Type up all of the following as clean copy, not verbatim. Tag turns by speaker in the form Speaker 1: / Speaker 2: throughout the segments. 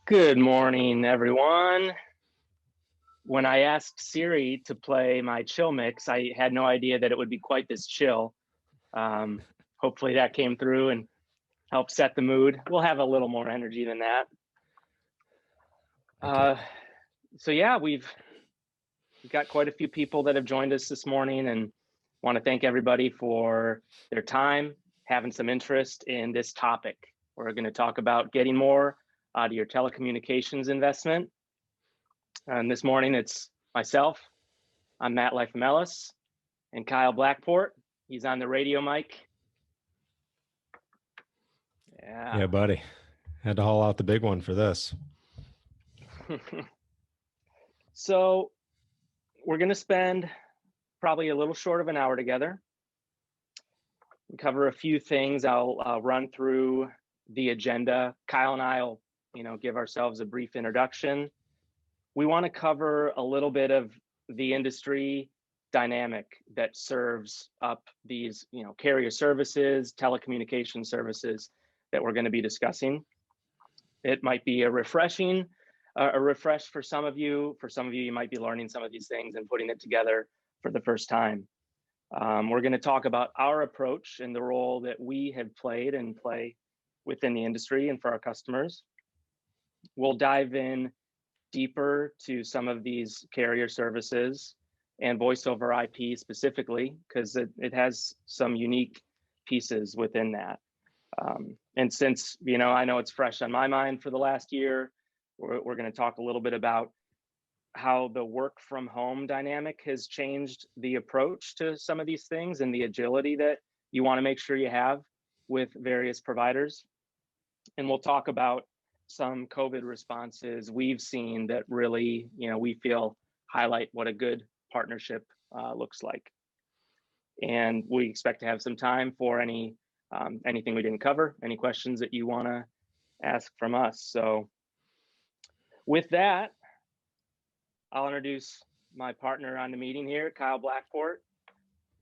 Speaker 1: Good morning, everyone. When I asked Siri to play my chill mix, I had no idea that it would be quite this chill. Hopefully that came through and helped set the mood. We'll have a little more energy than that. So yeah, we've got quite a few people that have joined us this morning, and want to thank everybody for their time, having some interest in this topic. We're going to talk about getting more out of your telecommunications investment. And this morning it's myself. I'm Matt Life-Mellis, and Kyle Blackport. He's on the radio mic.
Speaker 2: Yeah, buddy. Had to haul out the big one for this.
Speaker 1: So we're going to spend probably a little short of an hour together. We cover a few things. I'll run through the agenda. Kyle and I will, give ourselves a brief introduction. We want to cover a little bit of the industry dynamic that serves up these, carrier services, telecommunication services that we're going to be discussing. It might be a refresh for some of you. For some of you, you might be learning some of these things and putting it together for the first time. We're going to talk about our approach and the role that we have played and play within the industry and for our customers. We'll dive in deeper to some of these carrier services and voice over IP specifically, because it has some unique pieces within that. And since, I know it's fresh on my mind for the last year, we're going to talk a little bit about how the work from home dynamic has changed the approach to some of these things and the agility that you want to make sure you have with various providers. And we'll talk about some COVID responses we've seen that really, we feel highlight what a good partnership looks like. And we expect to have some time for anything we didn't cover, any questions that you want to ask from us. So with that, I'll introduce my partner on the meeting here, Kyle Blackport.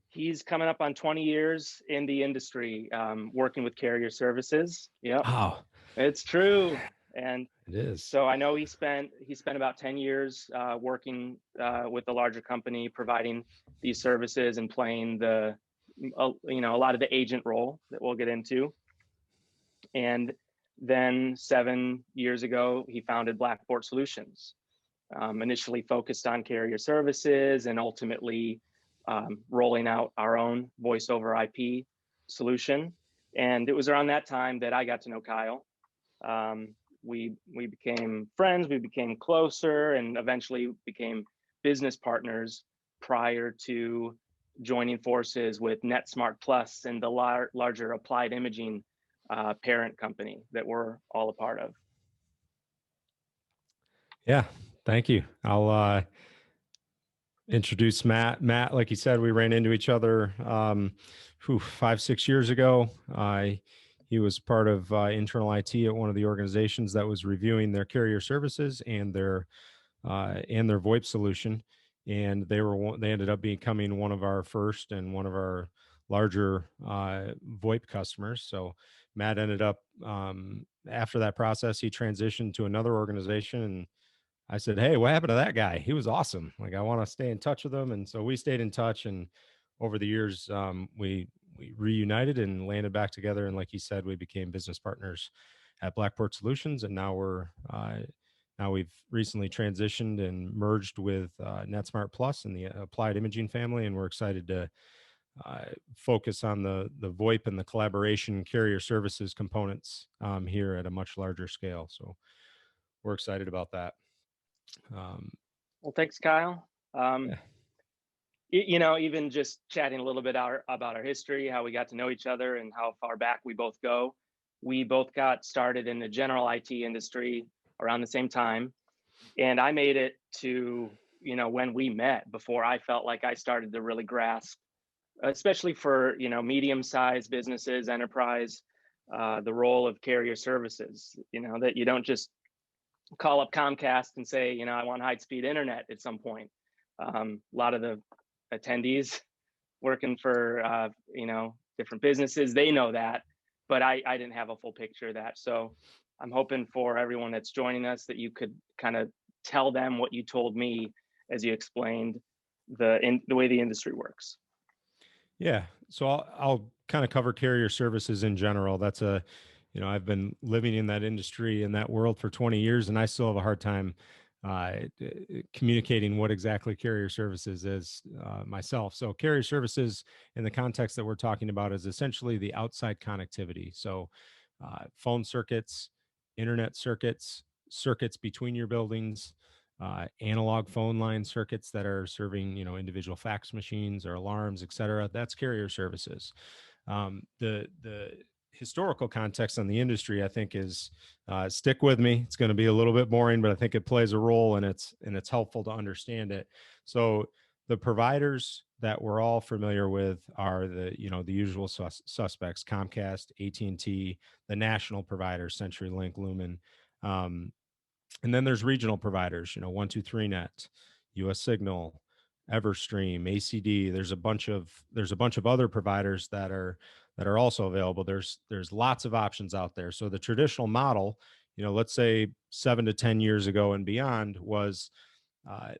Speaker 1: He's coming up on 20 years in the industry, working with carrier services. Yep.
Speaker 2: Wow.
Speaker 1: It's true. And
Speaker 2: it is.
Speaker 1: So I know he spent about 10 years working with a larger company, providing these services and playing a lot of the agent role that we'll get into. And then 7 years ago, he founded Blackport Solutions, initially focused on carrier services and ultimately rolling out our own voice over IP solution. And it was around that time that I got to know Kyle. We became friends, we became closer, and eventually became business partners prior to joining forces with NetSmart Plus and the larger Applied Imaging parent company that we're all a part of.
Speaker 2: Yeah, thank you. I'll introduce Matt. Matt, like you said, we ran into each other 5-6 years ago. He was part of internal IT at one of the organizations that was reviewing their carrier services and their VoIP solution, and they ended up becoming one of our first and one of our larger VoIP customers. So Matt ended up after that process, he transitioned to another organization, and I said, "Hey, what happened to that guy? He was awesome. Like, I want to stay in touch with him." And so we stayed in touch, and over the years, we reunited and landed back together. And like he said, we became business partners at Blackport Solutions. And now we've recently transitioned and merged with NetSmart Plus and the Applied Imaging family. And we're excited to focus on the VoIP and the collaboration carrier services components here at a much larger scale. So we're excited about that.
Speaker 1: Well, thanks, Kyle. Even just chatting a little bit about our history, how we got to know each other and how far back we both go. We both got started in the general IT industry around the same time. And I made it to, when we met, before I felt like I started to really grasp, especially for, medium-sized businesses, enterprise, the role of carrier services, that you don't just call up Comcast and say, I want high-speed internet at some point. A lot of the attendees working for, different businesses, they know that, but I didn't have a full picture of that. So I'm hoping for everyone that's joining us that you could kind of tell them what you told me as you explained the way the industry works.
Speaker 2: Yeah. So I'll kind of cover carrier services in general. That's a, I've been living in that industry, in that world for 20 years, and I still have a hard time communicating what exactly carrier services is myself. So carrier services in the context that we're talking about is essentially the outside connectivity. So phone circuits, internet circuits, circuits between your buildings, analog phone line circuits that are serving, individual fax machines or alarms, et cetera. That's carrier services. The historical context on the industry, I think, is stick with me. It's going to be a little bit boring, but I think it plays a role, and it's helpful to understand it. So the providers that we're all familiar with are the usual suspects: Comcast, AT&T, the national providers, CenturyLink, Lumen. And then there's regional providers, 123net, US Signal, Everstream, ACD. There's a bunch of other providers that are also available. There's lots of options out there. So the traditional model, let's say 7 to 10 years ago and beyond, was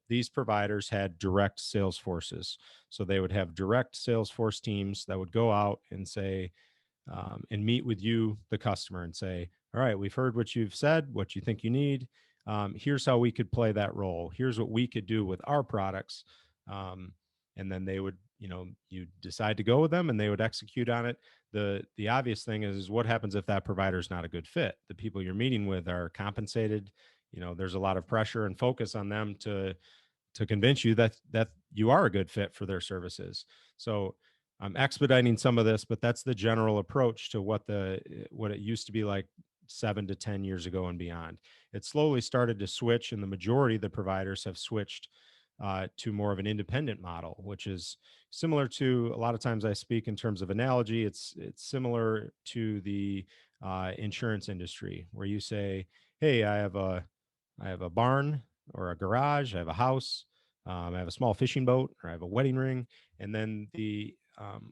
Speaker 2: these providers had direct sales forces. So they would have direct sales force teams that would go out and say, and meet with you, the customer, and say, all right, we've heard what you've said, what you think you need. Here's how we could play that role. Here's what we could do with our products. And then they would, you decide to go with them and they would execute on it. The obvious thing is what happens if that provider is not a good fit? The people you're meeting with are compensated. There's a lot of pressure and focus on them to convince you that you are a good fit for their services. So I'm expediting some of this, but that's the general approach to what it used to be like 7 to 10 years ago and beyond. It slowly started to switch, and the majority of the providers have switched to more of an independent model, which is similar to, a lot of times I speak in terms of analogy. It's similar to the insurance industry, where you say, "Hey, I have a barn or a garage. I have a house. I have a small fishing boat, or I have a wedding ring." And then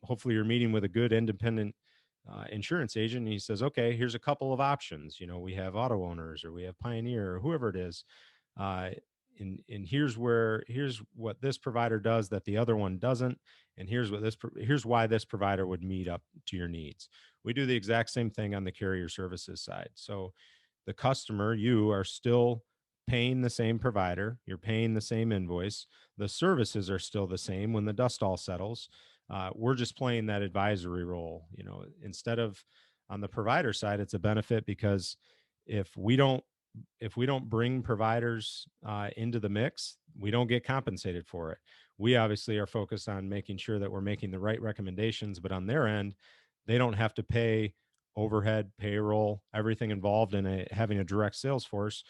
Speaker 2: hopefully you're meeting with a good independent insurance agent. And he says, "Okay, here's a couple of options. We have auto owners, or we have Pioneer, or whoever it is. Uh, and here's what this provider does that the other one doesn't. And here's why this provider would meet up to your needs." We do the exact same thing on the carrier services side. So the customer, you are still paying the same provider, you're paying the same invoice, the services are still the same when the dust all settles. We're just playing that advisory role. Instead of, on the provider side, it's a benefit because if we don't bring providers into the mix, we don't get compensated for it. We obviously are focused on making sure that we're making the right recommendations, but on their end, they don't have to pay overhead, payroll, everything involved in having a direct sales force.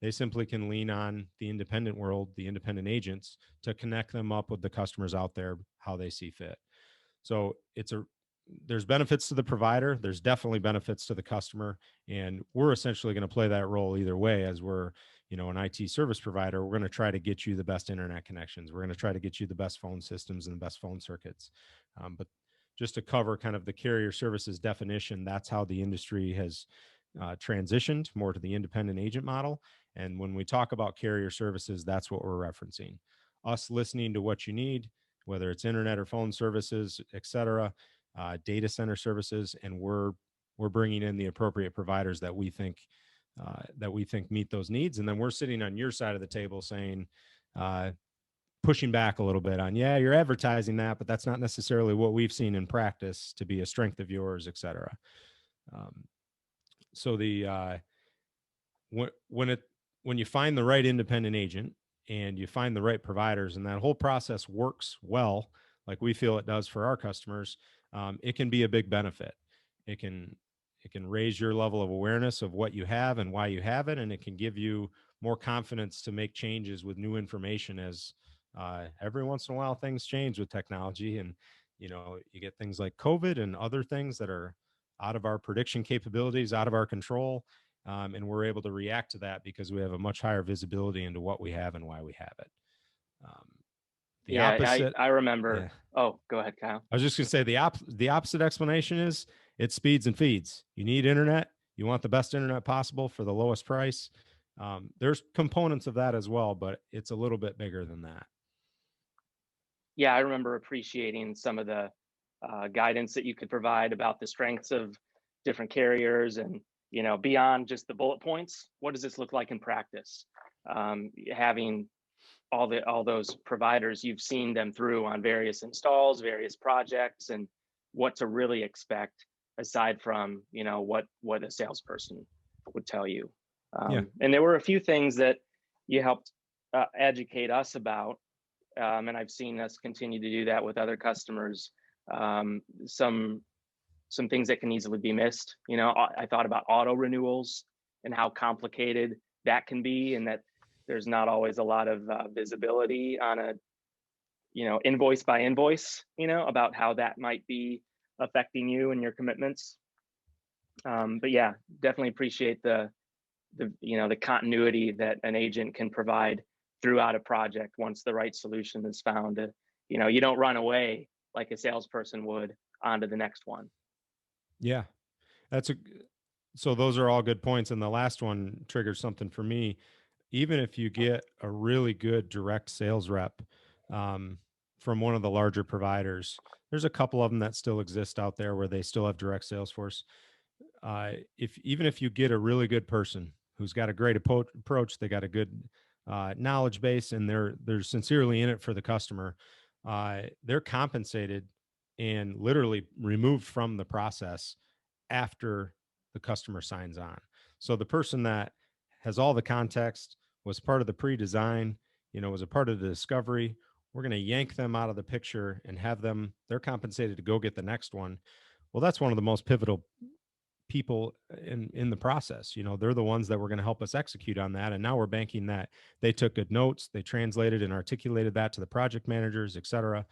Speaker 2: They simply can lean on the independent world, the independent agents, to connect them up with the customers out there how they see fit. So there's benefits to the provider. There's definitely benefits to the customer. And we're essentially going to play that role either way. As we're, an IT service provider, we're going to try to get you the best internet connections. We're going to try to get you the best phone systems and the best phone circuits. But just to cover kind of the carrier services definition, that's how the industry has transitioned more to the independent agent model. And when we talk about carrier services, that's what we're referencing. Us listening to what you need, whether it's internet or phone services, et cetera, data center services, and we're bringing in the appropriate providers that we think meet those needs. And then we're sitting on your side of the table saying, pushing back a little bit on, yeah, you're advertising that, but that's not necessarily what we've seen in practice to be a strength of yours, et cetera. So when you find the right independent agent and you find the right providers, and that whole process works well, like we feel it does for our customers, it can be a big benefit. It can raise your level of awareness of what you have and why you have it, and it can give you more confidence to make changes with new information. As every once in a while things change with technology, and you get things like COVID and other things that are out of our prediction capabilities, out of our control. And we're able to react to that because we have a much higher visibility into what we have and why we have it. Um, the
Speaker 1: Yeah,
Speaker 2: opposite,
Speaker 1: I remember.
Speaker 2: yeah.
Speaker 1: Oh, go ahead, Kyle.
Speaker 2: I was just going to say the opposite explanation is it speeds and feeds. You need internet, You want the best internet possible for the lowest price. There's components of that as well, but it's a little bit bigger than that.
Speaker 1: Yeah, I remember appreciating some of the guidance that you could provide about the strengths of different carriers, and beyond just the bullet points, what does this look like in practice? Having all those providers, you've seen them through on various installs, various projects, and what to really expect aside from what a salesperson would tell you.
Speaker 2: Yeah.
Speaker 1: And there were a few things that you helped educate us about, and I've seen us continue to do that with other customers. Some things that can easily be missed. I thought about auto renewals and how complicated that can be, and that there's not always a lot of visibility on a invoice by invoice, about how that might be affecting you and your commitments. But yeah, definitely appreciate the continuity that an agent can provide throughout a project once the right solution is found. You don't run away like a salesperson would onto the next one.
Speaker 2: Yeah. That's a So those are all good points, and the last one triggers something for me. Even if you get a really good direct sales rep um, from one of the larger providers, there's a couple of them that still exist out there where they still have direct sales force. If Even if you get a really good person who's got a great approach, they got a good knowledge base, and they're sincerely in it for the customer, they're compensated and literally removed from the process after the customer signs on. So the person that has all the context, was part of the pre-design, was a part of the discovery, we're going to yank them out of the picture and have them, they're compensated to go get the next one. Well, that's one of the most pivotal people in the process. They're the ones that were going to help us execute on that, and now we're banking that they took good notes, they translated and articulated that to the project managers, et cetera.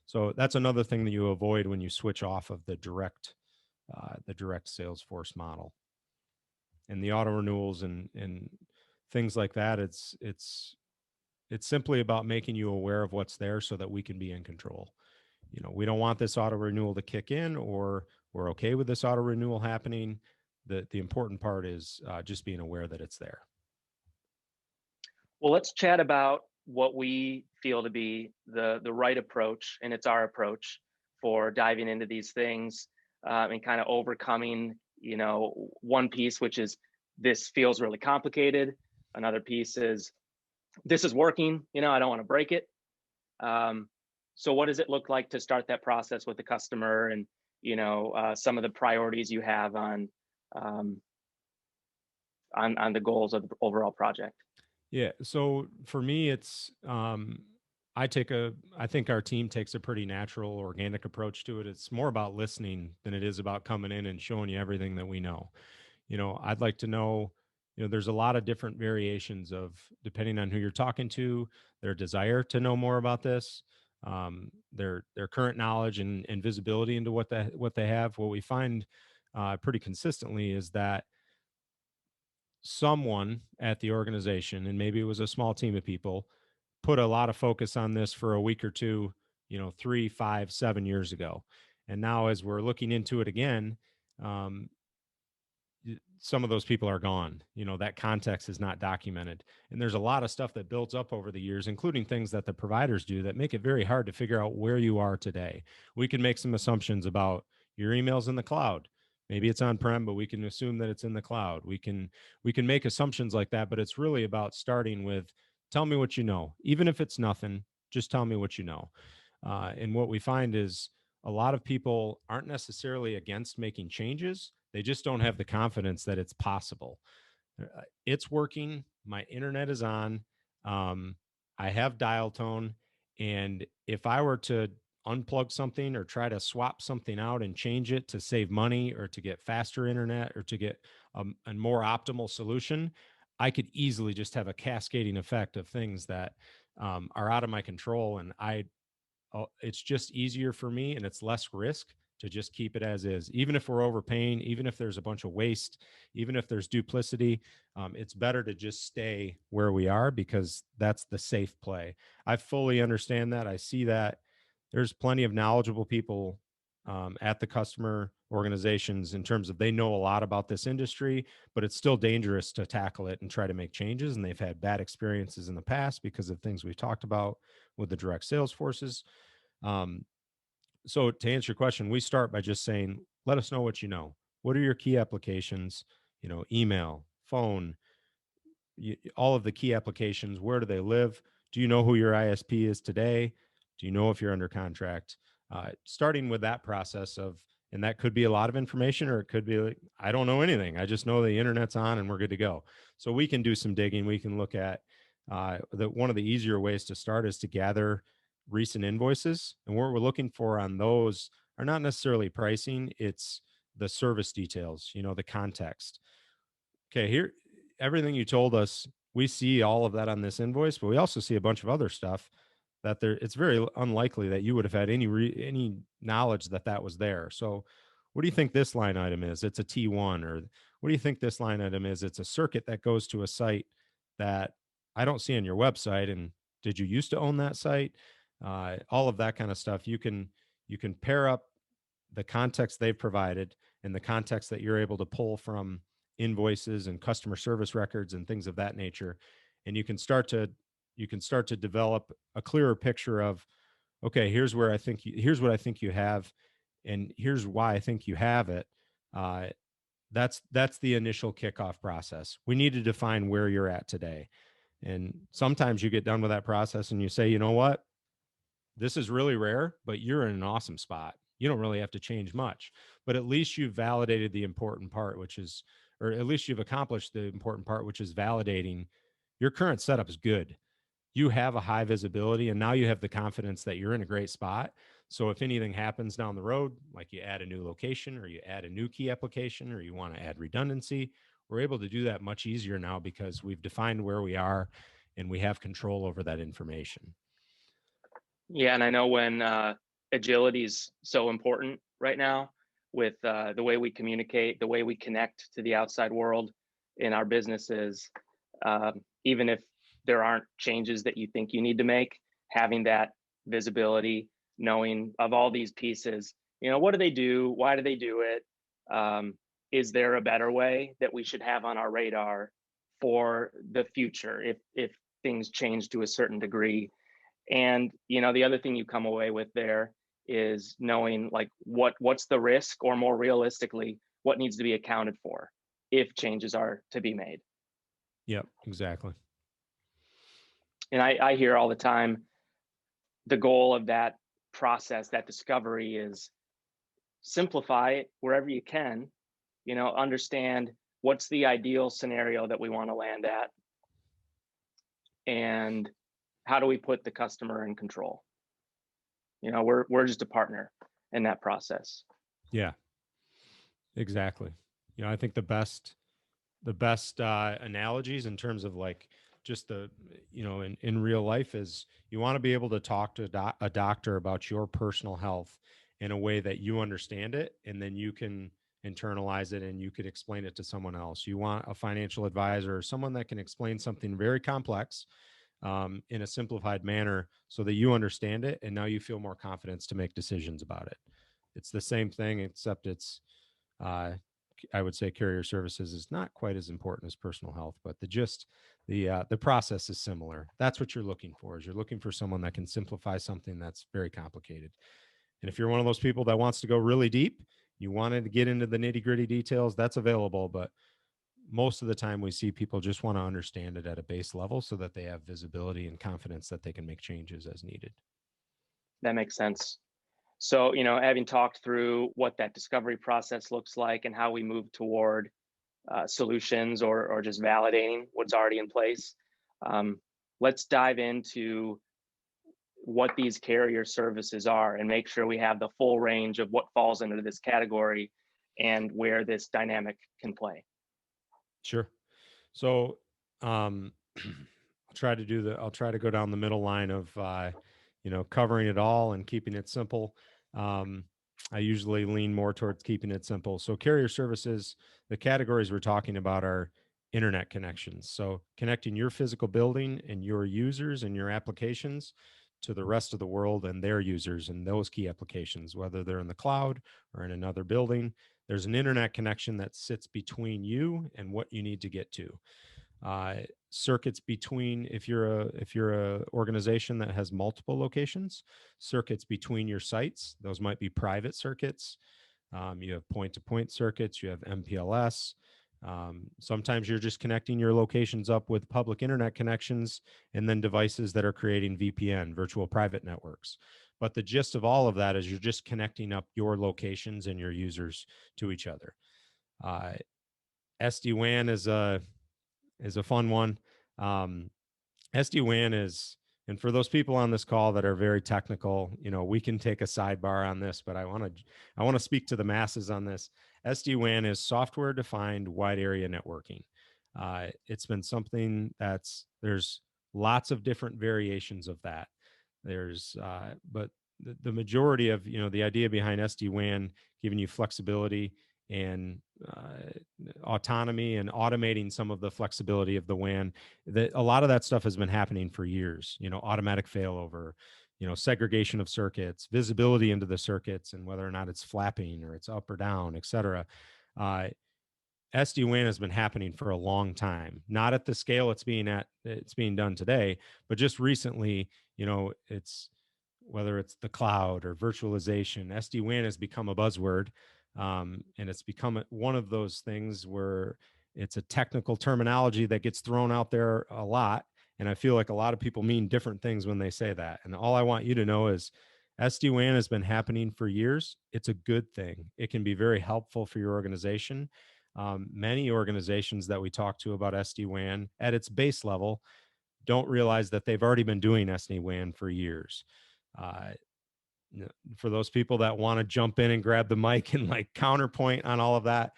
Speaker 2: So that's another thing that you avoid when you switch off of the direct sales force model. And the auto renewals and things like that, it's simply about making you aware of what's there so that we can be in control. We don't want this auto renewal to kick in, or we're okay with this auto renewal happening. The important part is just being aware that it's there.
Speaker 1: Well, let's chat about what we feel to be the right approach, and it's our approach for diving into these things, and kind of overcoming, one piece, which is this feels really complicated. Another piece is this is working. I don't want to break it. So what does it look like to start that process with the customer, and some of the priorities you have on the goals of the overall project?
Speaker 2: Yeah. So for me, it's I think our team takes a pretty natural, organic approach to it. It's more about listening than it is about coming in and showing you everything that we know. I'd like to know, there's a lot of different variations of, depending on who you're talking to, their desire to know more about this, their current knowledge and visibility into what they have. What we find pretty consistently is that someone at the organization, and maybe it was a small team of people, put a lot of focus on this for a week or two, 3, 5, 7 years ago. And now as we're looking into it again, um, some of those people are gone. That context is not documented. And there's a lot of stuff that builds up over the years, including things that the providers do that make it very hard to figure out where you are today. We can make some assumptions about your emails in the cloud. Maybe it's on-prem, but we can assume that it's in the cloud. We can make assumptions like that, but it's really about starting with, tell me what you know. Even if it's nothing, just tell me what you know. And what we find is a lot of people aren't necessarily against making changes. They just don't have the confidence that it's possible. It's working. My internet is on. I have dial tone. And if I were to unplug something or try to swap something out and change it to save money or to get faster internet or to get a more optimal solution, I could easily just have a cascading effect of things that are out of my control. And it's just easier for me, and it's less risk to just keep it as is. Even if we're overpaying, even if there's a bunch of waste, even if there's duplicity, it's better to just stay where we are, because that's the safe play. I fully understand that. I see that there's plenty of knowledgeable people at the customer organizations in terms of they know a lot about this industry, but it's still dangerous to tackle it and try to make changes. And they've had bad experiences in the past because of things we've talked about with the direct sales forces. Um, so to answer your question, we start by just saying, let us know what you know. What are your key applications? Email, phone, all of the key applications. Where do they live? Do you know who your ISP is today? Do you know if you're under contract? Starting with that process of, and that could be a lot of information, or it could be like, I don't know anything. I just know the internet's on and we're good to go. So we can do some digging. We can look at one of the easier ways to start is to gather recent invoices. And what we're looking for on those are not necessarily pricing, it's the service details, the context. Okay, here, everything you told us, we see all of that on this invoice, but we also see a bunch of other stuff that it's very unlikely that you would have had any knowledge that that was there. So what do you think this line item is? It's a T1. Or what do you think this line item is? It's a circuit that goes to a site that I don't see on your website. And did you used to own that site? All of that kind of stuff. You can pair up the context they've provided and the context that you're able to pull from invoices and customer service records and things of that nature, and you can start to develop a clearer picture of, okay, here's what I think you have, and here's why I think you have it. uh, that's the initial kickoff process. We need to define where you're at today, and sometimes you get done with that process and you say, you know what, this is really rare, but you're in an awesome spot. You don't really have to change much, but at least you've validated the important part, which is, or at least you've accomplished the important part, which is validating your current setup is good. You have a high visibility, and now you have the confidence that you're in a great spot. So if anything happens down the road, like you add a new location or you add a new key application or you want to add redundancy, we're able to do that much easier now because we've defined where we are and we have control over that information.
Speaker 1: Yeah, and I know when agility is so important right now with the way we communicate, the way we connect to the outside world in our businesses, even if there aren't changes that you think you need to make, having that visibility, knowing of all these pieces, what do they do? Why do they do it? Is there a better way that we should have on our radar for the future if things change to a certain degree? And the other thing you come away with there is knowing like what's the risk, or more realistically, what needs to be accounted for if changes are to be made.
Speaker 2: Yep, exactly.
Speaker 1: And I hear all the time the goal of that process, that discovery, is simplify it wherever you can. Understand what's the ideal scenario that we want to land at, and how do we put the customer in control. We're just a partner in that process.
Speaker 2: Yeah, exactly. I think the best analogies in terms of like just in real life is you want to be able to talk to a doctor about your personal health in a way that you understand it, and then you can internalize it and you could explain it to someone else. You want a financial advisor or someone that can explain something very complex in a simplified manner so that you understand it, and now you feel more confidence to make decisions about it. It's the same thing, except it's uh, I would say carrier services is not quite as important as personal health, but the process is similar. That's what you're looking for. Is you're looking for someone that can simplify something that's very complicated. And if you're one of those people that wants to go really deep, you wanted to get into the nitty gritty details, that's available. But most of the time, we see people just want to understand it at a base level so that they have visibility and confidence that they can make changes as needed.
Speaker 1: That makes sense. So, having talked through what that discovery process looks like and how we move toward solutions, or just validating what's already in place, let's dive into what these carrier services are and make sure we have the full range of what falls into this category and where this dynamic can play.
Speaker 2: Sure. So, I'll try to go down the middle line of, covering it all and keeping it simple. Um, I usually lean more towards keeping it simple. So carrier services, the categories we're talking about are internet connections. So connecting your physical building and your users and your applications to the rest of the world and their users and those key applications, whether they're in the cloud or in another building. There's an internet connection that sits between you and what you need to get to. Circuits between, if you're a organization that has multiple locations, circuits between your sites. Those might be private circuits. You have point-to-point circuits. You have MPLS. Sometimes you're just connecting your locations up with public internet connections and then devices that are creating VPN, virtual private networks. But the gist of all of that is you're just connecting up your locations and your users to each other. SD-WAN is a fun one. SD-WAN is, and for those people on this call that are very technical, we can take a sidebar on this, but I want to speak to the masses on this. SD-WAN is software defined wide area networking. It's been something there's lots of different variations of that. But the majority of, the idea behind SD-WAN giving you flexibility and autonomy and automating some of the flexibility of the WAN, that a lot of that stuff has been happening for years. Automatic failover, segregation of circuits, visibility into the circuits, and whether or not it's flapping or it's up or down, et cetera. SD-WAN has been happening for a long time, not at the scale it's being done today, but just recently, it's, whether it's the cloud or virtualization, SD-WAN has become a buzzword. And it's become one of those things where it's a technical terminology that gets thrown out there a lot. And I feel like a lot of people mean different things when they say that. And all I want you to know is SD-WAN has been happening for years. It's a good thing. It can be very helpful for your organization. Many organizations that we talk to about SD-WAN at its base level don't realize that they've already been doing SD-WAN for years. For those people that want to jump in and grab the mic and like counterpoint on all of that,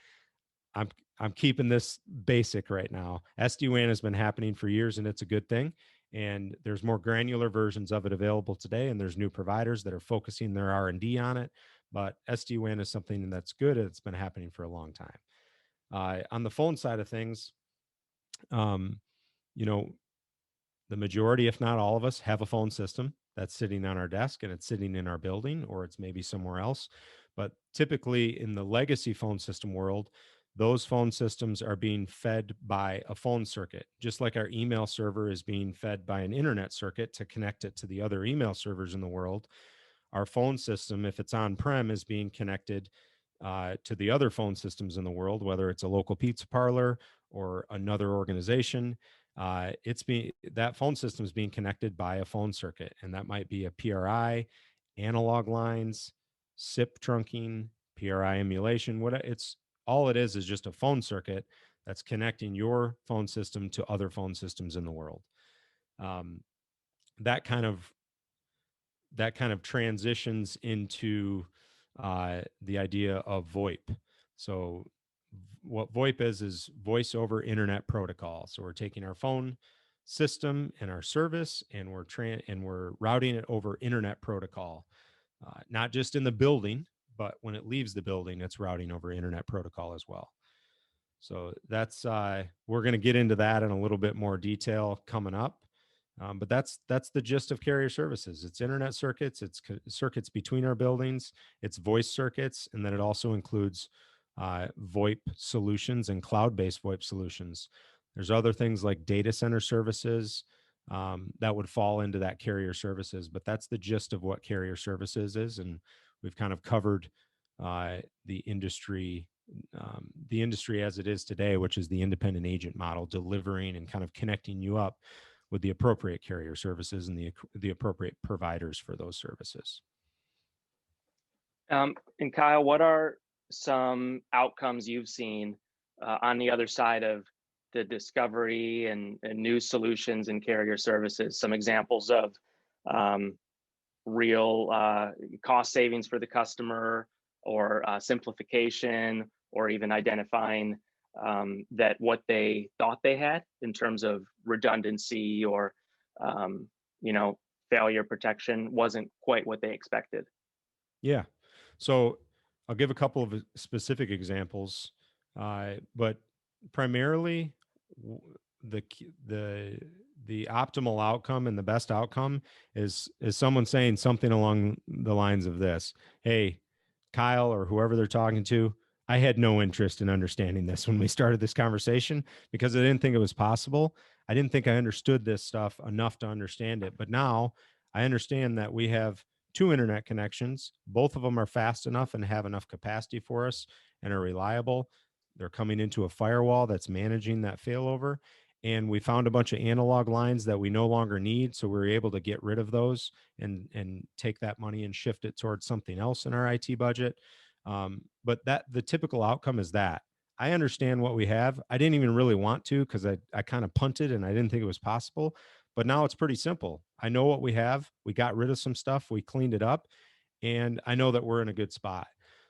Speaker 2: I'm keeping this basic right now. SD-WAN has been happening for years, and it's a good thing. And there's more granular versions of it available today, and there's new providers that are focusing their R&D on it. But SD-WAN is something that's good, and it's been happening for a long time. On the phone side of things, you know, the majority, if not all of us, have a phone system that's sitting on our desk and it's sitting in our building, or it's maybe somewhere else. But typically in the legacy phone system world, those phone systems are being fed by a phone circuit, just like our email server is being fed by an internet circuit to connect it to the other email servers in the world. Our phone system, if it's on-prem, is being connected to the other phone systems in the world, whether it's a local pizza parlor or another organization. That phone system is being connected by a phone circuit, and that might be a PRI, analog lines, SIP trunking, PRI emulation. All it is just a phone circuit that's connecting your phone system to other phone systems in the world. That kind of transitions into the idea of VoIP. So what VoIP is voice over internet protocol. So we're taking our phone system and our service, and we're routing it over internet protocol, not just in the building, but when it leaves the building, it's routing over internet protocol as well. So that's we're going to get into that in a little bit more detail coming up. But that's the gist of carrier services. It's internet circuits, it's circuits between our buildings, it's voice circuits, and then it also includes VoIP solutions and cloud-based VoIP solutions. There's other things like data center services that would fall into that carrier services, but that's the gist of what carrier services is. And we've kind of covered the industry as it is today, which is the independent agent model, delivering and kind of connecting you up with the appropriate carrier services and the appropriate providers for those services.
Speaker 1: And Kyle, what are some outcomes you've seen on the other side of the discovery and new solutions and carrier services? Some examples of real cost savings for the customer, or simplification, or even identifying that what they thought they had in terms of redundancy or failure protection wasn't quite what they expected.
Speaker 2: Yeah. So I'll give a couple of specific examples, but primarily the the optimal outcome and the best outcome is someone saying something along the lines of this: "Hey, Kyle," or whoever they're talking to, "I had no interest in understanding this when we started this conversation because I didn't think it was possible. I didn't think I understood this stuff enough to understand it. But now I understand that we have two internet connections. Both of them are fast enough and have enough capacity for us and are reliable. They're coming into a firewall that's managing that failover. And we found a bunch of analog lines that we no longer need. So we were able to get rid of those and take that money and shift it towards something else in our IT budget. But that the typical outcome is that I understand what we have. I didn't even really want to because I kind of punted and I didn't think it was possible. But now it's pretty simple. I know what we have. We got rid of some stuff. We cleaned it up. And I know that we're in a good spot.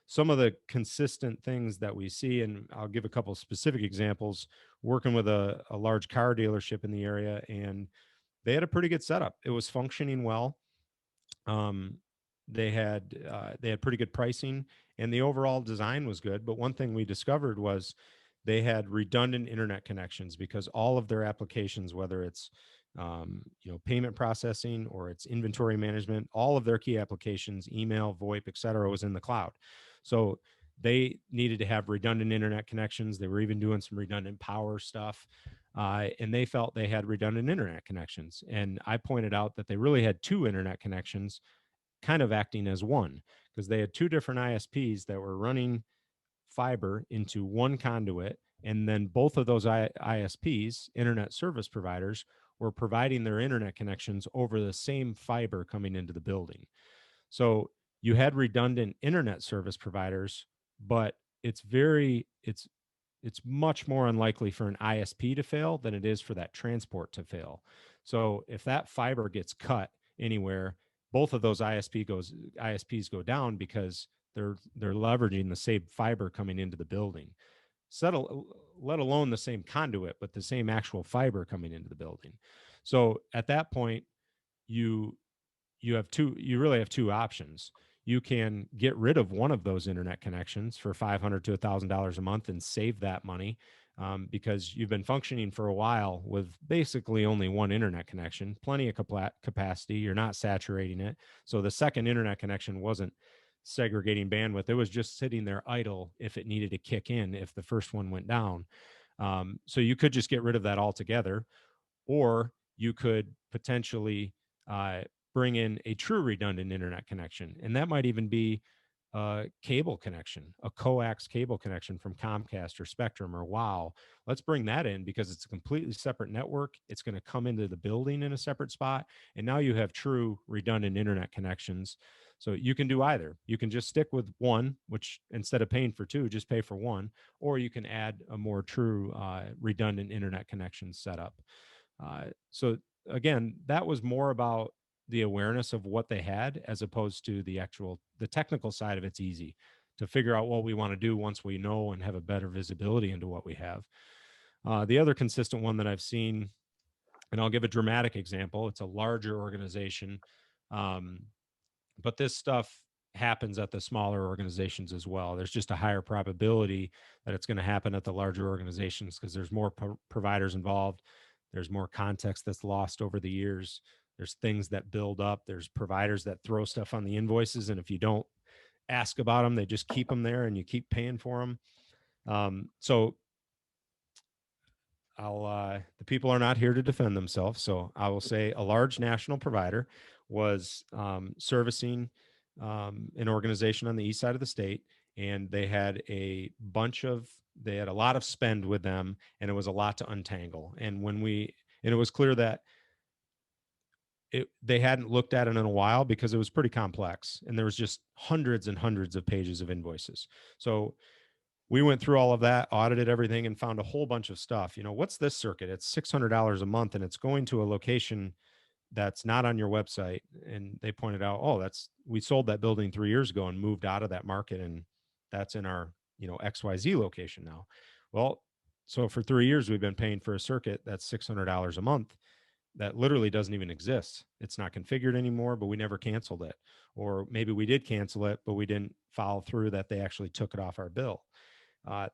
Speaker 2: Some of the consistent things that we see, and I'll give a couple of specific examples, working with a large car dealership in the area, and they had a pretty good setup. It was functioning well. Um, they had pretty good pricing, and the overall design was good. But one thing we discovered was they had redundant internet connections because all of their applications, whether it's payment processing or it's inventory management, all of their key applications, email, VoIP, et cetera, was in the cloud. So they needed to have redundant internet connections. They were even doing some redundant power stuff. And they felt they had redundant internet connections. And I pointed out that they really had two internet connections kind of acting as one because they had two different ISPs that were running fiber into one conduit. And then both of those ISPs, internet service providers, were providing their internet connections over the same fiber coming into the building. So you had redundant internet service providers, but it's much more unlikely for an ISP to fail than it is for that transport to fail. So if that fiber gets cut anywhere, both of those ISPs go down because they're leveraging the same fiber coming into the building. Settle, let alone the same conduit, but the same actual fiber coming into the building. So at that point, you you really have two options. You can get rid of one of those internet connections for $500 to $1,000 a month and save that money, because you've been functioning for a while with basically only one internet connection, plenty of capacity. You're not saturating it. So the second internet connection wasn't segregating bandwidth. It was just sitting there idle if it needed to kick in if the first one went down. So you could just get rid of that altogether, or you could potentially uh, bring in a true redundant internet connection. And that might even be a cable connection, a coax cable connection from Comcast or Spectrum or WOW. Let's bring that in because it's a completely separate network. It's going to come into the building in a separate spot. And now you have true redundant internet connections. So you can do either. You can just stick with one, which instead of paying for two, just pay for one, or you can add a more true redundant internet connection setup. So again, that was more about the awareness of what they had as opposed to the technical side of it's easy to figure out what we want to do once we know and have a better visibility into what we have. The other consistent one that I've seen, and I'll give a dramatic example, it's a larger organization, um, but this stuff happens at the smaller organizations as well. There's just a higher probability that it's going to happen at the larger organizations because there's more providers involved. There's more context that's lost over the years. There's things that build up. There's providers that throw stuff on the invoices, and if you don't ask about them, they just keep them there, and you keep paying for them. So the people are not here to defend themselves. So I will say a large national provider was servicing an organization on the east side of the state, and they had a lot of spend with them, and it was a lot to untangle. And it was clear that they hadn't looked at it in a while because it was pretty complex, and there was just hundreds and hundreds of pages of invoices. So we went through all of that, audited everything, and found a whole bunch of stuff. What's this circuit? It's $600 a month, and it's going to a location that's not on your website. And they pointed out, oh, we sold that building 3 years ago and moved out of that market, and that's in our XYZ location now. Well, so for 3 years we've been paying for a circuit that's $600 a month that literally doesn't even exist. It's not configured anymore, but we never canceled it. Or maybe we did cancel it, but we didn't follow through that they actually took it off our bill.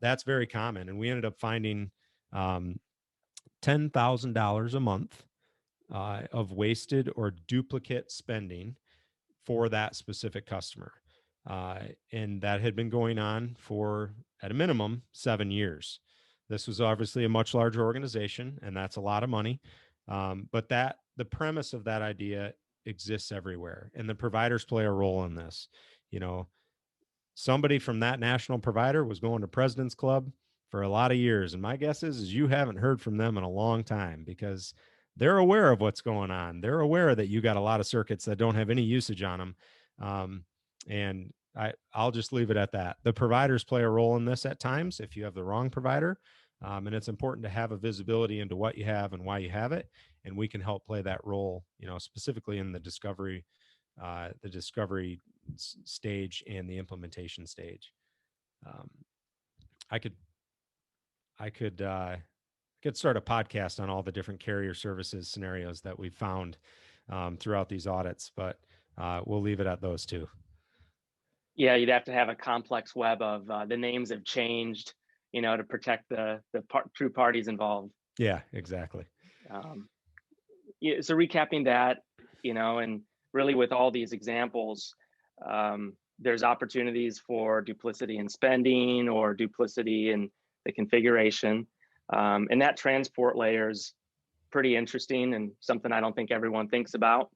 Speaker 2: That's very common. And we ended up finding $10,000 a month of wasted or duplicate spending for that specific customer. And that had been going on for, at a minimum, 7 years. This was obviously a much larger organization, and that's a lot of money. But the premise of that idea exists everywhere, and the providers play a role in this. You know, somebody from that national provider was going to President's Club for a lot of years, and my guess is you haven't heard from them in a long time, because they're aware of what's going on. They're aware that you got a lot of circuits that don't have any usage on them. And I'll just leave it at that. The providers play a role in this at times if you have the wrong provider. And it's important to have a visibility into what you have and why you have it. And we can help play that role, specifically in the discovery stage and the implementation stage. I could start a podcast on all the different carrier services scenarios that we've found throughout these audits, but we'll leave it at those two.
Speaker 1: Yeah, you'd have to have a complex web of the names have changed, to protect the true parties involved.
Speaker 2: Yeah, exactly.
Speaker 1: So recapping that, and really with all these examples, there's opportunities for duplicity in spending or duplicity in the configuration. And that transport layer is pretty interesting and something I don't think everyone thinks about.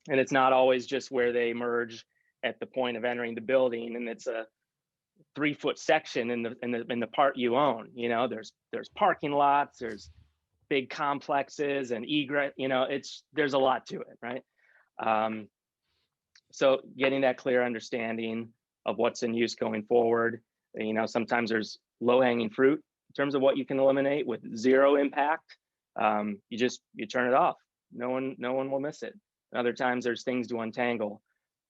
Speaker 1: And it's not always just where they merge at the point of entering the building, and it's a 3-foot section in the part you own. There's parking lots, there's big complexes and egress. There's a lot to it, right? So getting that clear understanding of what's in use going forward. Sometimes there's low-hanging fruit in terms of what you can eliminate with zero impact. You turn it off. No one will miss it. Other times there's things to untangle.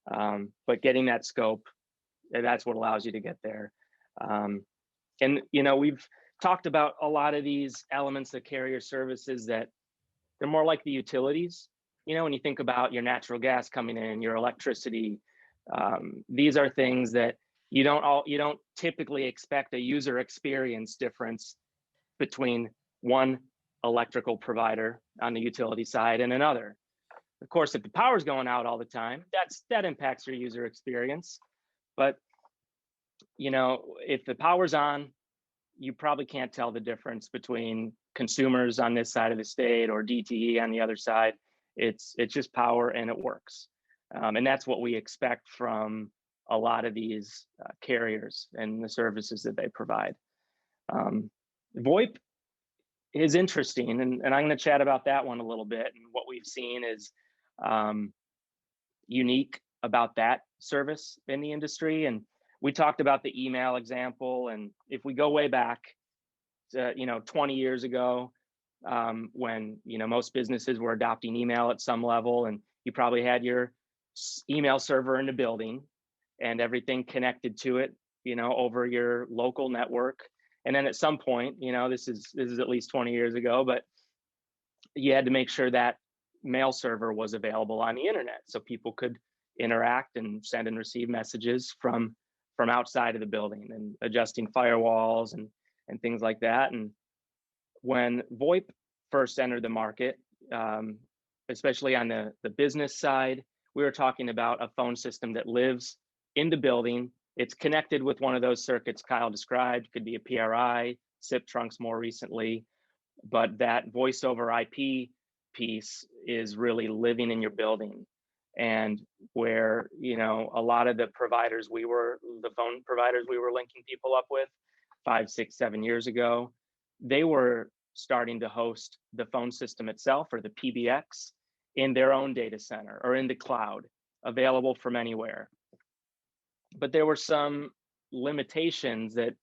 Speaker 1: But getting that scope, that's what allows you to get there. And we've talked about a lot of these elements of carrier services that they're more like the utilities. When you think about your natural gas coming in, your electricity, these are things that you don't typically expect a user experience difference between one electrical provider on the utility side and another. Of course, if the power's going out all the time, that impacts your user experience. But if the power's on, you probably can't tell the difference between consumers on this side of the state or DTE on the other side. It's just power and it works. And that's what we expect from a lot of these carriers and the services that they provide. VoIP is interesting, and I'm going to chat about that one a little bit. And what we've seen is unique about that service in the industry. And we talked about the email example. And if we go way back to, 20 years ago, when, most businesses were adopting email at some level, and you probably had your email server in the building and everything connected to it, over your local network. And then at some point, this is at least 20 years ago, but you had to make sure that mail server was available on the internet so people could interact and send and receive messages from outside of the building, and adjusting firewalls and things like that. And when VoIP first entered the market, especially on the business side, we were talking about a phone system that lives in the building. It's connected with one of those circuits Kyle described. Could be a PRI, SIP trunks more recently, but that voice over IP piece is really living in your building. And where, a lot of the phone providers we were linking people up with 5, 6, 7 years ago, they were starting to host the phone system itself, or the PBX, in their own data center or in the cloud, available from anywhere. But there were some limitations that,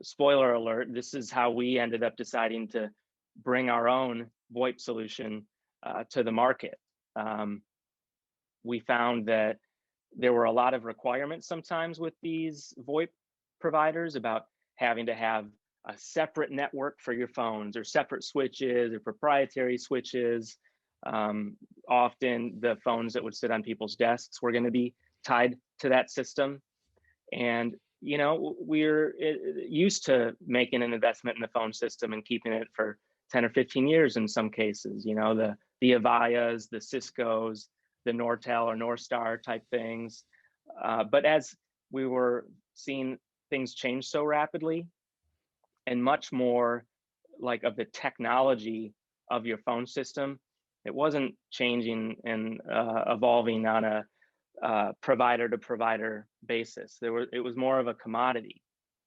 Speaker 1: spoiler alert, this is how we ended up deciding to bring our own VoIP solution to the market. We found that there were a lot of requirements sometimes with these VoIP providers about having to have a separate network for your phones, or separate switches or proprietary switches. Often the phones that would sit on people's desks were going to be tied to that system. And, we're used to making an investment in the phone system and keeping it for 10 or 15 years in some cases, you know, the Avayas, the Ciscos, the Nortel or Northstar type things. But as we were seeing things change so rapidly, and much more like of the technology of your phone system, it wasn't changing and evolving on a provider to provider basis. It was more of a commodity.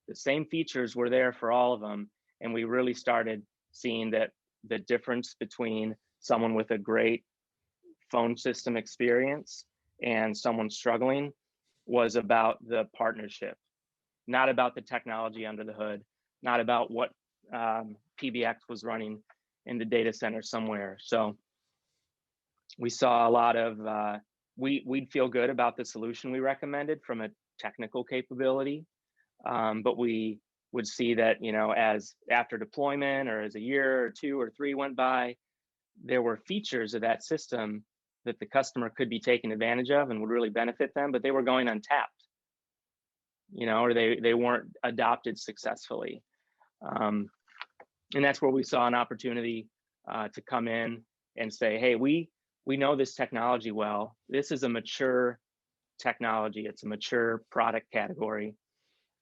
Speaker 1: The same features were there for all of them, and we really started seeing that the difference between someone with a great phone system experience and someone struggling was about the partnership, not about the technology under the hood, not about what PBX was running in the data center somewhere. So we saw a lot of, we'd feel good about the solution we recommended from a technical capability, but we would see that, you know, as after deployment or as a year or 2 or 3 went by, there were features of that system that the customer could be taken advantage of and would really benefit them, but they were going untapped, you know, or they weren't adopted successfully. And that's where we saw an opportunity to come in and say, hey, we know this technology well. This is a mature technology. It's a mature product category.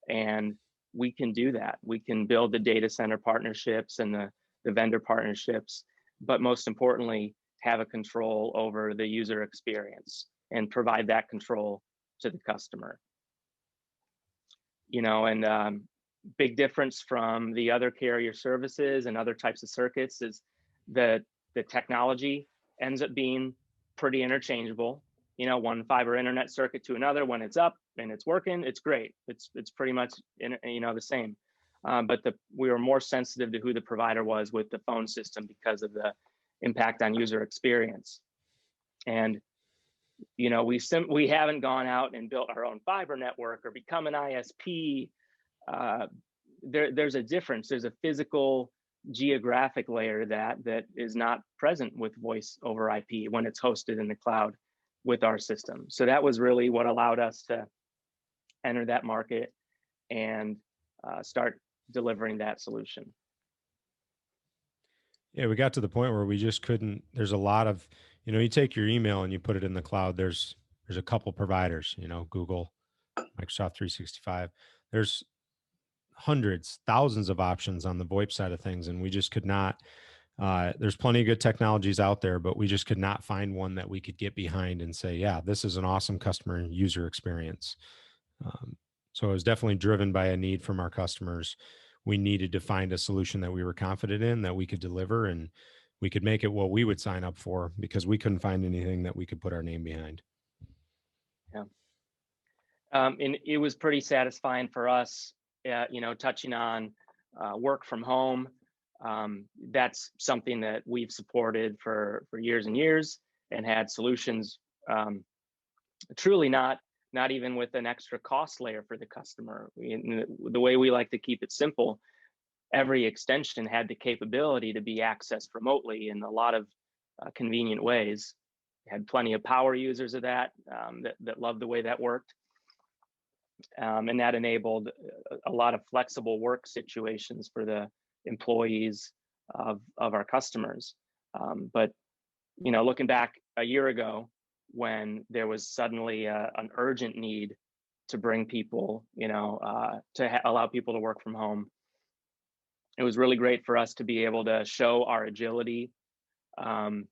Speaker 1: And we can do that. We can build the data center partnerships and the vendor partnerships, but most importantly, have a control over the user experience and provide that control to the customer. You know, and big difference from the other carrier services and other types of circuits is that the technology ends up being pretty interchangeable. You know, one fiber internet circuit to another, when it's up and it's working, it's great. It's pretty much you know, the same. But we were more sensitive to who the provider was with the phone system because of the impact on user experience. And you know, we haven't gone out and built our own fiber network or become an ISP. There's a difference. There's a physical geographic layer that is not present with voice over IP when it's hosted in the cloud with our system. So that was really what allowed us to enter that market and start delivering that solution.
Speaker 2: Yeah, we got to the point where we just couldn't. There's a lot of, you know, you take your email and you put it in the cloud. There's a couple providers, you know, Google, Microsoft 365. There's hundreds, thousands of options on the VoIP side of things, and we just could not. There's plenty of good technologies out there, but we just could not find one that we could get behind and say, yeah, this is an awesome customer user experience. So it was definitely driven by a need from our customers. We needed to find a solution that we were confident in, that we could deliver, and we could make it what we would sign up for, because we couldn't find anything that we could put our name behind.
Speaker 1: Yeah. And it was pretty satisfying for us, you know, touching on work from home. That's something that we've supported for years and years, and had solutions truly not even with an extra cost layer for the customer. The way we like to keep it simple, every extension had the capability to be accessed remotely in a lot of convenient ways. Had plenty of power users of that loved the way that worked. And that enabled a lot of flexible work situations for the employees of our customers. But, you know, looking back a year ago, when there was suddenly an urgent need to bring people, you know, allow people to work from home, it was really great for us to be able to show our agility and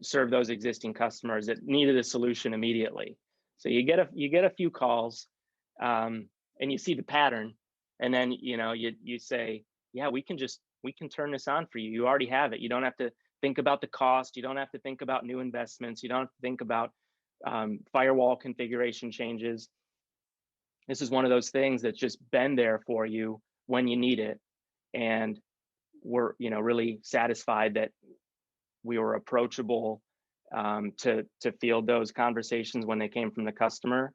Speaker 1: serve those existing customers that needed a solution immediately. So you get a few calls, and you see the pattern, and then, you know, you say, yeah, we can turn this on for you. You already have it. You don't have to think about the cost. You don't have to think about new investments. You don't have to think about firewall configuration changes. This is one of those things that's just been there for you when you need it. And we're, you know, really satisfied that we were approachable to field those conversations when they came from the customer.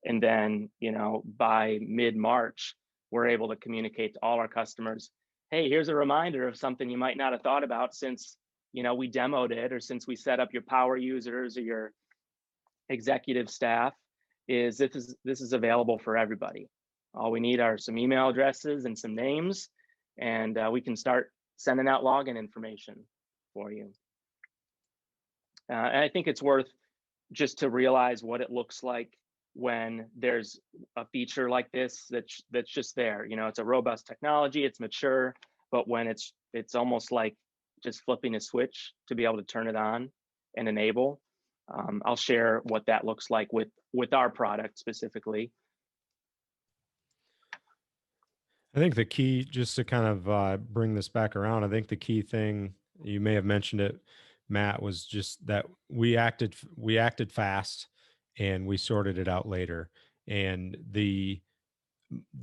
Speaker 1: And then, you know, by mid-March, we're able to communicate to all our customers, hey, here's a reminder of something you might not have thought about since, you know, we demoed it, or since we set up your power users or your executive staff, is this is available for everybody. All we need are some email addresses and some names, and we can start sending out login information for you. And I think it's worth just to realize what it looks like when there's a feature like this that's just there. You know, it's a robust technology, it's mature, but when it's almost like just flipping a switch to be able to turn it on and enable. I'll share what that looks like with our product specifically.
Speaker 2: I think the key, just to kind of bring this back around, I think the key thing, you may have mentioned it, Matt, was just that we acted fast and we sorted it out later. And the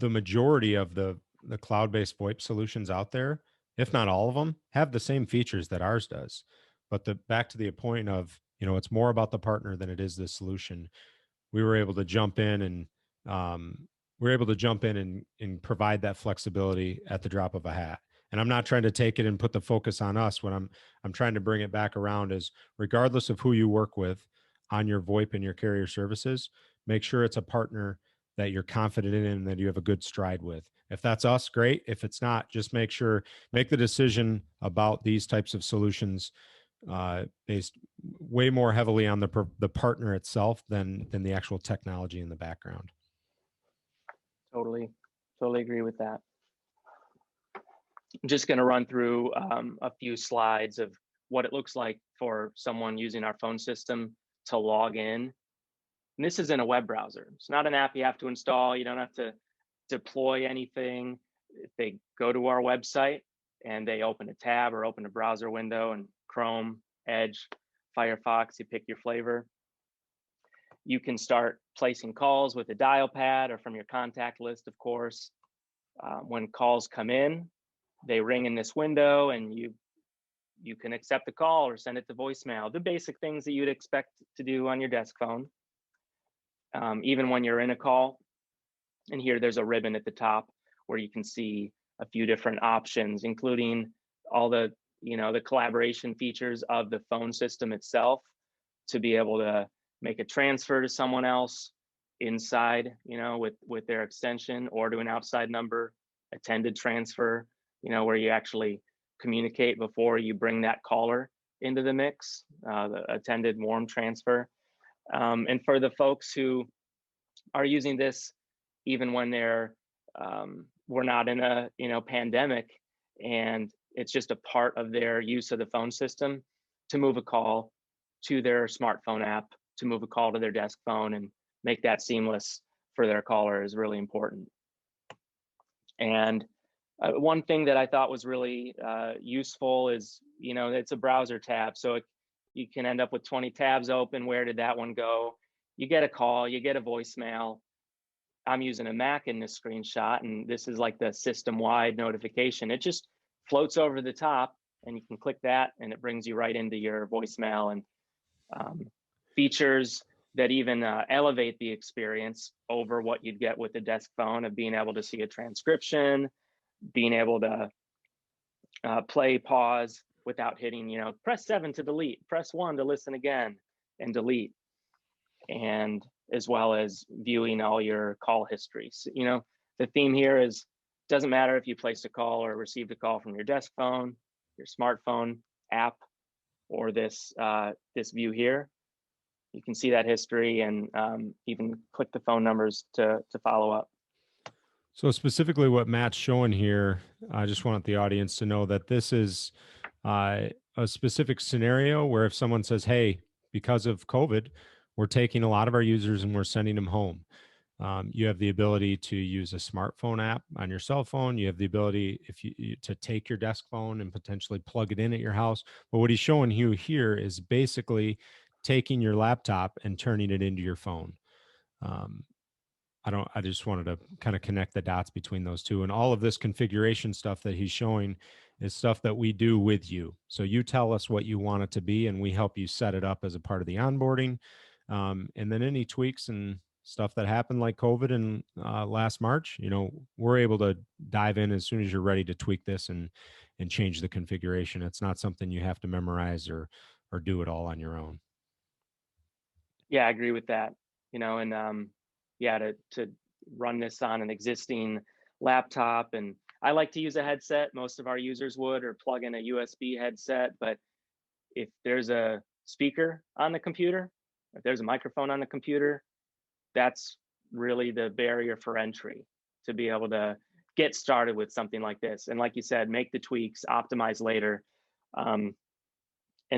Speaker 2: majority of the cloud-based VoIP solutions out there, if not all of them, have the same features that ours does. But back to the point of, it's more about the partner than it is the solution. We were able to jump in and and provide that flexibility at the drop of a hat. And I'm not trying to take it and put the focus on us. When I'm trying to bring it back around is, regardless of who you work with on your VoIP and your carrier services, make sure it's a partner that you're confident in and that you have a good stride with. If that's us, great. If it's not, just make the decision about these types of solutions based way more heavily on the partner itself than the actual technology in the background.
Speaker 1: Totally agree with that. I'm just going to run through a few slides of what it looks like for someone using our phone system to log in. And this is in a web browser. It's not an app you have to install. You don't have to deploy anything. If they go to our website and they open a tab or open a browser window in Chrome, Edge, Firefox, you pick your flavor. You can start placing calls with a dial pad or from your contact list, of course. When calls come in, they ring in this window and you can accept the call or send it to voicemail, the basic things that you'd expect to do on your desk phone. Even when you're in a call, and here there's a ribbon at the top where you can see a few different options, including all the collaboration features of the phone system itself, to be able to make a transfer to someone else inside, with their extension, or to an outside number, attended transfer, where you actually communicate before you bring that caller into the mix, the attended warm transfer. And for the folks who are using this, even when we're not in a pandemic, and it's just a part of their use of the phone system, to move a call to their smartphone app, to move a call to their desk phone, and make that seamless for their caller is really important. And one thing that I thought was really useful is, it's a browser tab, so you can end up with 20 tabs open. Where did that one go? You get a call, you get a voicemail. I'm using a Mac in this screenshot, and this is like the system-wide notification. It just floats over the top, and you can click that, and it brings you right into your voicemail. And features that even elevate the experience over what you'd get with the desk phone, of being able to see a transcription, being able to play pause without hitting, press 7 to delete, press 1 to listen again and delete, and as well as viewing all your call histories. The theme here is, doesn't matter if you placed a call or received a call from your desk phone, your smartphone app, or this view here. You can see that history and even click the phone numbers to follow up.
Speaker 2: So specifically what Matt's showing here, I just want the audience to know that this is a specific scenario where if someone says, hey, because of COVID, we're taking a lot of our users and we're sending them home. You have the ability to use a smartphone app on your cell phone. You have the ability to take your desk phone and potentially plug it in at your house. But what he's showing you here is basically taking your laptop and turning it into your phone. I just wanted to kind of connect the dots between those two. And all of this configuration stuff that he's showing is stuff that we do with you. So you tell us what you want it to be, and we help you set it up as a part of the onboarding. And then any tweaks and stuff that happened, like COVID in last March, we're able to dive in as soon as you're ready to tweak this and change the configuration. It's not something you have to memorize or do it all on your own.
Speaker 1: Yeah, I agree with that. To run this on an existing laptop, and I like to use a headset. Most of our users would, or plug in a USB headset. But if there's a speaker on the computer, if there's a microphone on the computer, that's really the barrier for entry to be able to get started with something like this. And like you said, make the tweaks, optimize later. And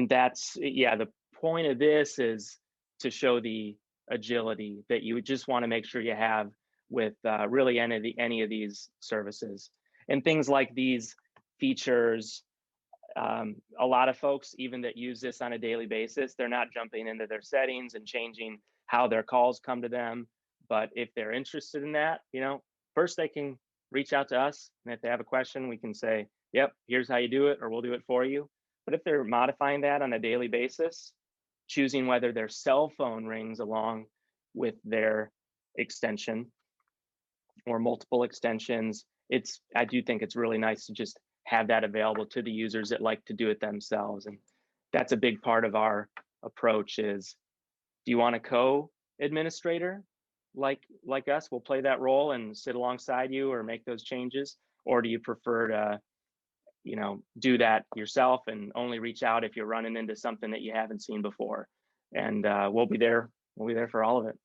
Speaker 1: that's, yeah, the point of this is to show the agility that you just want to make sure you have with really any of these services. And things like these features, a lot of folks, even that use this on a daily basis, they're not jumping into their settings and changing how their calls come to them. But if they're interested in that, first they can reach out to us. And if they have a question, we can say, yep, here's how you do it, or we'll do it for you. But if they're modifying that on a daily basis, choosing whether their cell phone rings along with their extension or multiple extensions, I do think it's really nice to just have that available to the users that like to do it themselves. And that's a big part of our approach is, do you want a co-administrator like us? We'll play that role and sit alongside you or make those changes. Or do you prefer to, do that yourself and only reach out if you're running into something that you haven't seen before? And we'll be there. We'll be there for all of it.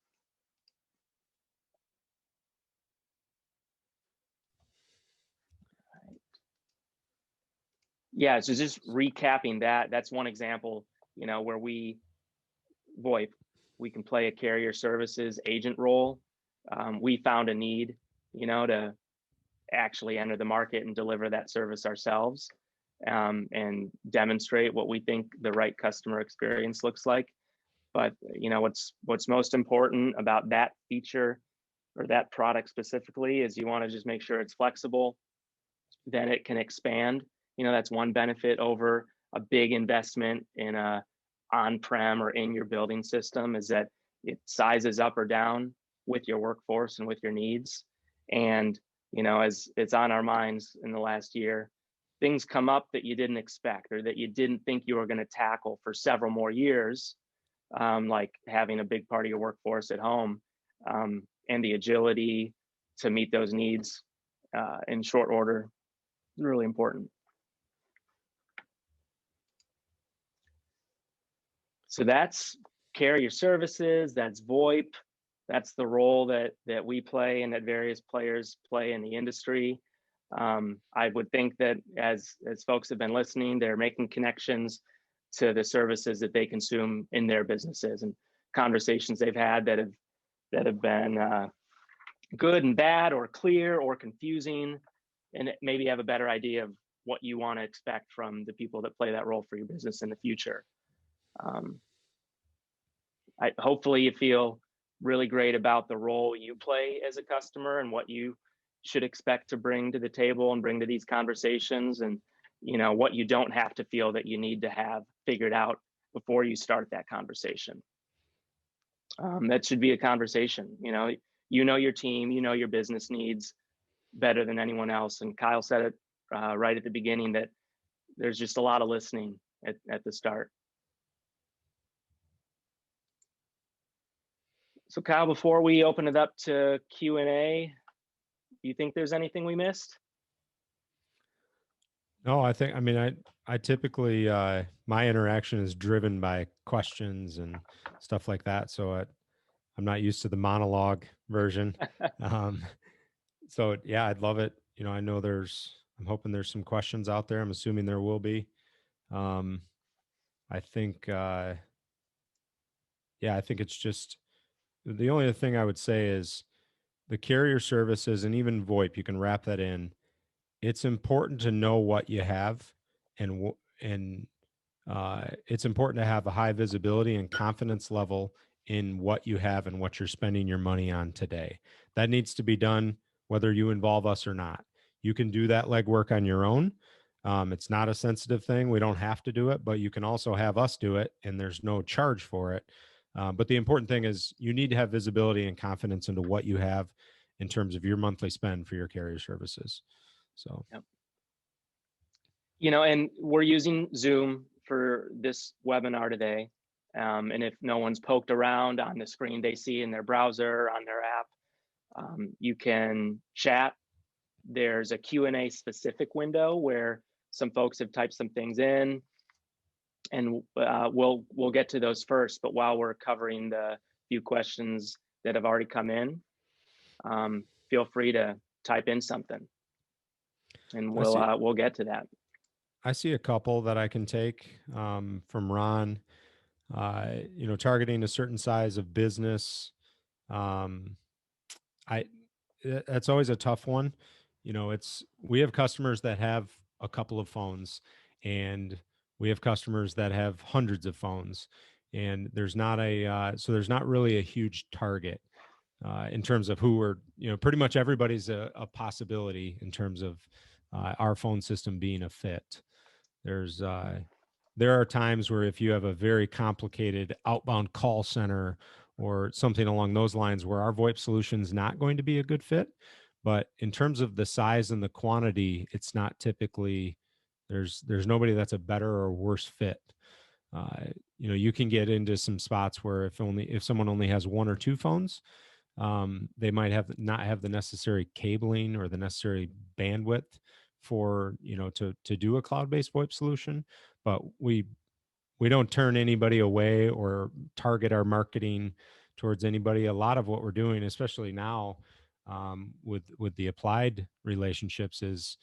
Speaker 1: Yeah, so just recapping that's one example, where VoIP, we can play a carrier services agent role. We found a need, to actually enter the market and deliver that service ourselves, and demonstrate what we think the right customer experience looks like. But what's most important about that feature or that product specifically is you want to just make sure it's flexible, then it can expand. That's one benefit over a big investment in a on-prem or in your building system, is that it sizes up or down with your workforce and with your needs. And as it's on our minds in the last year, things come up that you didn't expect or that you didn't think you were going to tackle for several more years, like having a big part of your workforce at home, and the agility to meet those needs in short order is really important. So that's carrier services, that's VoIP, that's the role that we play and that various players play in the industry. I would think that as folks have been listening, they're making connections to the services that they consume in their businesses, and conversations they've had that have been good and bad, or clear or confusing, and maybe have a better idea of what you want to expect from the people that play that role for your business in the future. Hopefully you feel really great about the role you play as a customer and what you should expect to bring to the table and bring to these conversations, and what you don't have to feel that you need to have figured out before you start that conversation. That should be a conversation. Your team, your business needs better than anyone else. And Kyle said it right at the beginning, that there's just a lot of listening at the start. So Kyle, before we open it up to Q&A, do you think there's anything we missed?
Speaker 2: No, I typically, my interaction is driven by questions and stuff like that. So I'm not used to the monologue version. So yeah, I'd love it. I'm hoping there's some questions out there. I'm assuming there will be. I think it's just, the only other thing I would say is the carrier services and even VoIP, you can wrap that in. It's important to know what you have, and it's important to have a high visibility and confidence level in what you have and what you're spending your money on today. That needs to be done whether you involve us or not. You can do that legwork on your own. It's not a sensitive thing. We don't have to do it, but you can also have us do it, and there's no charge for it. But the important thing is you need to have visibility and confidence into what you have in terms of your monthly spend for your carrier services. So,
Speaker 1: yep. And we're using Zoom for this webinar today. And if no one's poked around on the screen they see in their browser, on their app, you can chat there's a Q&A specific window where some folks have typed some things in, and we'll get to those first. But while we're covering the few questions that have already come in, feel free to type in something, and we'll get to that.
Speaker 2: I see a couple that I can take from Ron. Targeting a certain size of business. That's always a tough one. We have customers that have a couple of phones, and we have customers that have hundreds of phones, and there's not really a huge target in terms of who we're, pretty much everybody's a possibility in terms of our phone system being a fit. There are times where if you have a very complicated outbound call center or something along those lines where our VoIP solution is not going to be a good fit. But in terms of the size and the quantity, it's not typically, there's nobody that's a better or worse fit. You can get into some spots where if someone only has one or two phones, they might not have the necessary cabling or the necessary bandwidth for to do a cloud-based VoIP solution. But we don't turn anybody away or target our marketing towards anybody. A lot of what we're doing, especially now with the applied relationships, is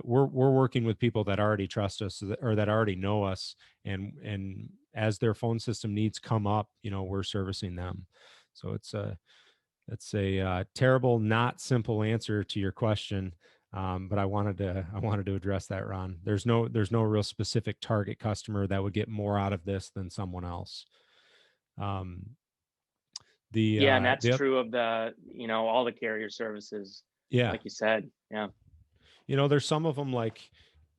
Speaker 2: we're working with people that already trust us or that already know us, and as their phone system needs come up, we're servicing them. So it's a terrible, not simple answer to your question. But I wanted to address that, Ron. There's no real specific target customer that would get more out of this than someone else.
Speaker 1: And that's true of all the carrier services.
Speaker 2: Yeah,
Speaker 1: like you said. Yeah.
Speaker 2: There's some of them like,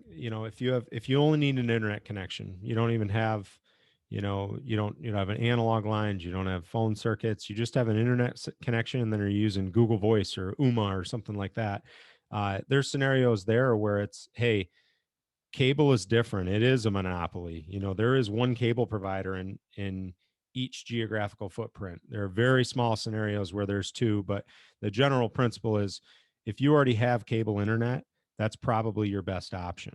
Speaker 2: if you only need an internet connection, you don't even have, you don't have an analog lines, you don't have phone circuits, you just have an internet connection, and then you're using Google Voice or Uma or something like that. There's scenarios there where it's, hey, cable is different. It is a monopoly. There is one cable provider in each geographical footprint. There are very small scenarios where there's two, but the general principle is if you already have cable internet, that's probably your best option.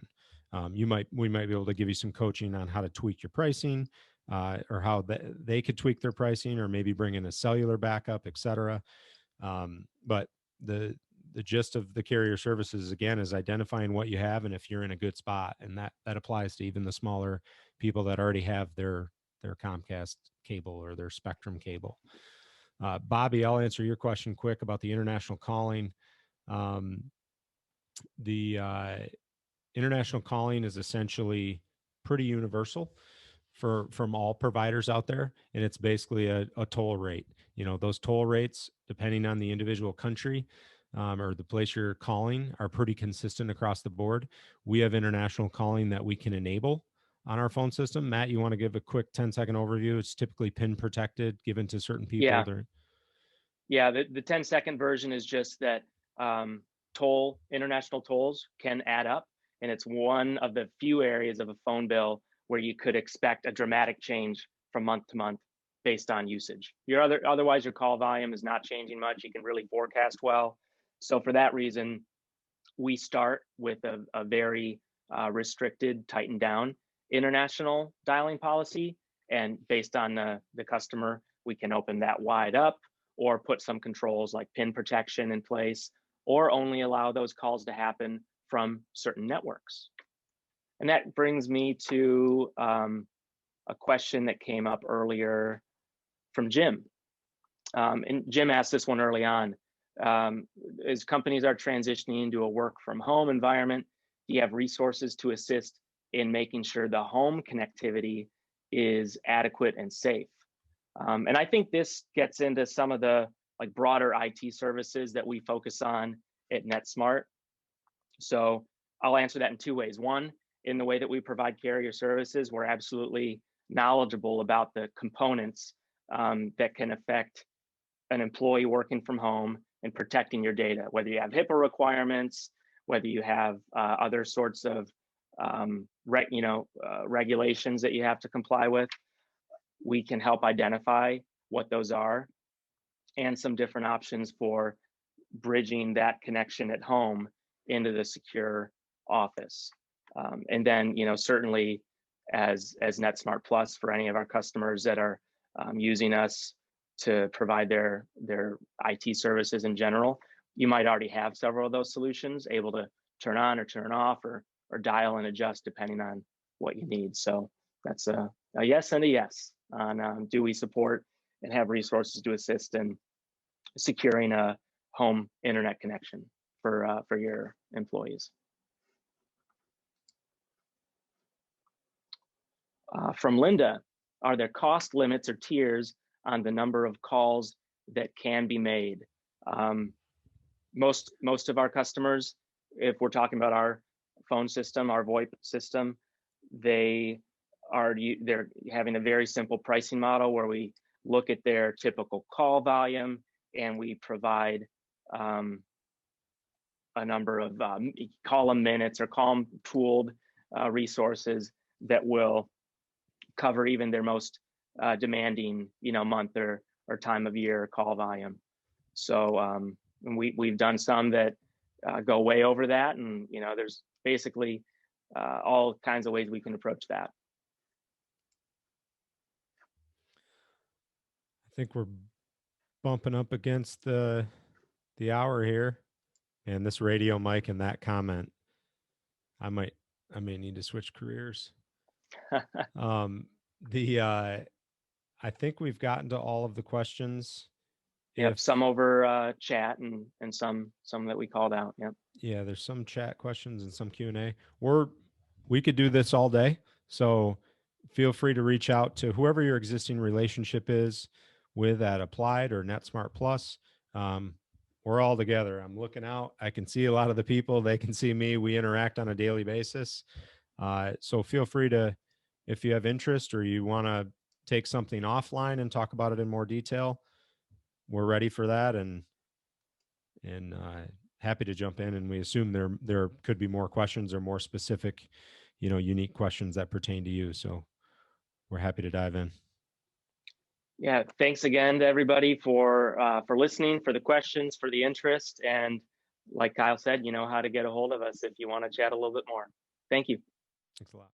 Speaker 2: We might be able to give you some coaching on how to tweak your pricing, or how they could tweak their pricing, or maybe bring in a cellular backup, et cetera. But the gist of the carrier services, again, is identifying what you have and if you're in a good spot. And that applies to even the smaller people that already have their Comcast cable or their Spectrum cable. Bobby, I'll answer your question quick about the international calling. The international calling is essentially pretty universal from all providers out there, and it's basically a toll rate. Those toll rates, depending on the individual country or the place you're calling, are pretty consistent across the board. We have international calling that we can enable on our phone system. Matt, you want to give a quick 10-second overview? It's typically PIN protected, given to certain people.
Speaker 1: Yeah. The 10-second version is just that international tolls can add up, and it's one of the few areas of a phone bill where you could expect a dramatic change from month to month based on usage. Otherwise, your call volume is not changing much. You can really forecast well. So for that reason, we start with a very restricted, tightened down international dialing policy. And based on the customer, we can open that wide up or put some controls like PIN protection in place, or only allow those calls to happen from certain networks. And that brings me to a question that came up earlier from Jim. And Jim asked this one early on. As companies are transitioning into a work from home environment, do you have resources to assist in making sure the home connectivity is adequate and safe? And I think this gets into some of the broader IT services that we focus on at NetSmart. So I'll answer that in two ways. One, in the way that we provide carrier services, we're absolutely knowledgeable about the components that can affect an employee working from home and protecting your data, whether you have HIPAA requirements, whether you have other sorts of regulations that you have to comply with. We can help identify what those are and some different options for bridging that connection at home into the secure office. And then, certainly as NetSmart Plus for any of our customers that are using us to provide their IT services in general, you might already have several of those solutions able to turn on or turn off or dial and adjust depending on what you need. So that's a yes and a yes on do we support and have resources to assist in securing a home internet connection for your employees. From Linda, are there cost limits or tiers on the number of calls that can be made? Most of our customers, if we're talking about our phone system, our VoIP system, they're having a very simple pricing model where we look at their typical call volume and we provide a number of call them minutes or call them pooled resources that will cover even their most demanding, month or time of year call volume. So we've done some that go way over that, and there's basically all kinds of ways we can approach that.
Speaker 2: I think we're bumping up against the hour here, and this radio mic and that comment, I may need to switch careers. I think we've gotten to all of the questions.
Speaker 1: Yep, some over chat and some that we called out. Yep.
Speaker 2: Yeah, there's some chat questions and some Q&A. We could do this all day, so feel free to reach out to whoever your existing relationship is with at Applied or NetSmart Plus. We're all together. I'm looking out. I can see a lot of the people. They can see me. We interact on a daily basis. So feel free to, if you have interest or you want to take something offline and talk about it in more detail, we're ready for that and happy to jump in. And we assume there could be more questions or more specific, unique questions that pertain to you. So we're happy to dive in.
Speaker 1: Yeah, thanks again to everybody for listening, for the questions, for the interest, and like Kyle said, you know how to get a hold of us if you want to chat a little bit more. Thank you.
Speaker 2: Thanks a lot.